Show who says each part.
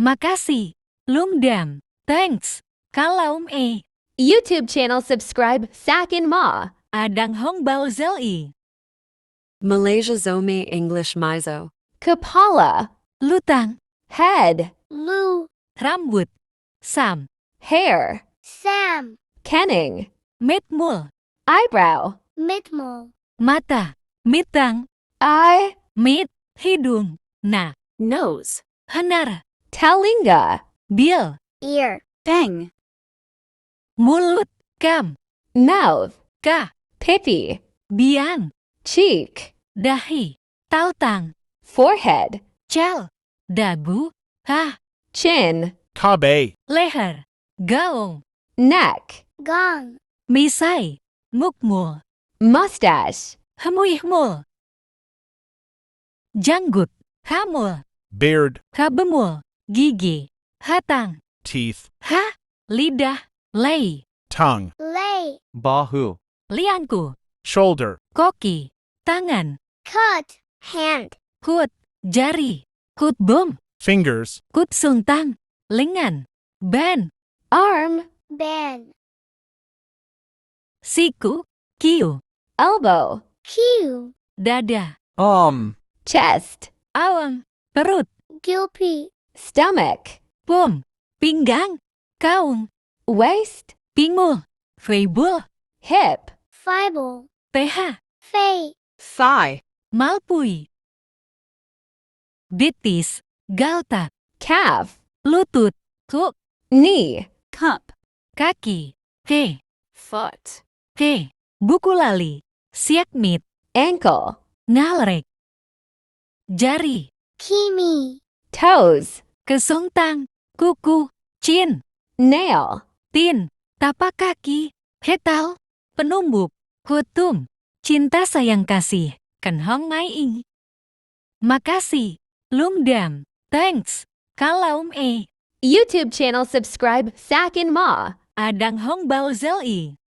Speaker 1: Makasih. Lung dam. Thanks. Kalau
Speaker 2: YouTube channel subscribe Sak and Ma.
Speaker 1: adang hong bao zeli.
Speaker 3: Malaysia Zomi English Mizo.
Speaker 2: Kepala.
Speaker 1: Lutang.
Speaker 2: Head.
Speaker 4: Lou,
Speaker 1: Rambut. Sam.
Speaker 2: Hair.
Speaker 4: Sam,
Speaker 2: Kenning.
Speaker 1: Mitmul.
Speaker 2: Eyebrow.
Speaker 4: Mitmul,
Speaker 1: Mata. Mitang.
Speaker 2: Eye.
Speaker 1: Mit. Hidung. Na.
Speaker 3: Nose.
Speaker 1: Hanar.
Speaker 2: Talinga.
Speaker 1: Bil.
Speaker 4: ear,
Speaker 3: Bang.
Speaker 1: Mulut. Kam.
Speaker 2: Mouth.
Speaker 1: Ka.
Speaker 2: Pippy.
Speaker 1: Biang.
Speaker 2: Cheek.
Speaker 1: Dahi. Tautang.
Speaker 2: Forehead.
Speaker 1: Chal. Dabu. Ha.
Speaker 2: Chin.
Speaker 5: Tabe.
Speaker 1: Leher. Gaong.
Speaker 2: Neck.
Speaker 4: gong,
Speaker 1: Misai. Ngukmul.
Speaker 2: Mustache.
Speaker 1: Hamuihmul. Janggut. Hamul.
Speaker 5: Beard.
Speaker 1: Kabemul. Gigi. Hatang.
Speaker 5: Teeth.
Speaker 1: Ha. Lidah. Lei.
Speaker 5: Tongue.
Speaker 4: lay,
Speaker 5: Bahu.
Speaker 1: Liangku.
Speaker 5: Shoulder.
Speaker 1: Koki. Tangan.
Speaker 4: cut, hand,
Speaker 1: Kut. Jari. Kutbum.
Speaker 5: Fingers.
Speaker 1: Kut suntang. Lengan. Ban.
Speaker 2: Arm.
Speaker 4: band,
Speaker 1: Siku. Kiu.
Speaker 2: Elbow.
Speaker 4: cue,
Speaker 1: Dada.
Speaker 2: Chest.
Speaker 1: Awang. Perut.
Speaker 4: gilpy,
Speaker 2: Stomach.
Speaker 1: Pum. Pinggang. Kaung.
Speaker 2: Waist.
Speaker 1: Pingmul. Feibul.
Speaker 2: Hip.
Speaker 4: fible,
Speaker 1: Teha.
Speaker 4: fay,
Speaker 3: Thigh.
Speaker 1: Malpui. Betis. Galta.
Speaker 2: Calf.
Speaker 1: Lutut. Kuk.
Speaker 2: Knee.
Speaker 3: Cup.
Speaker 1: Kaki. Ke.
Speaker 3: Foot.
Speaker 1: Ke. Buku lali. Siakmit.
Speaker 2: Ankle.
Speaker 1: Ngalrek. Jari.
Speaker 4: kimi,
Speaker 2: Toes.
Speaker 1: Kesuntang. Kuku. Chin.
Speaker 2: Nail.
Speaker 1: Tin. Tapak kaki. Hetal. Penumbuk. Kutum. Cinta sayang kasih. Kenhong mai ing. Makasih. Lungdam. Thanks. Kalau
Speaker 2: YouTube channel subscribe Sak and Ma.
Speaker 1: adang hong bao zeli.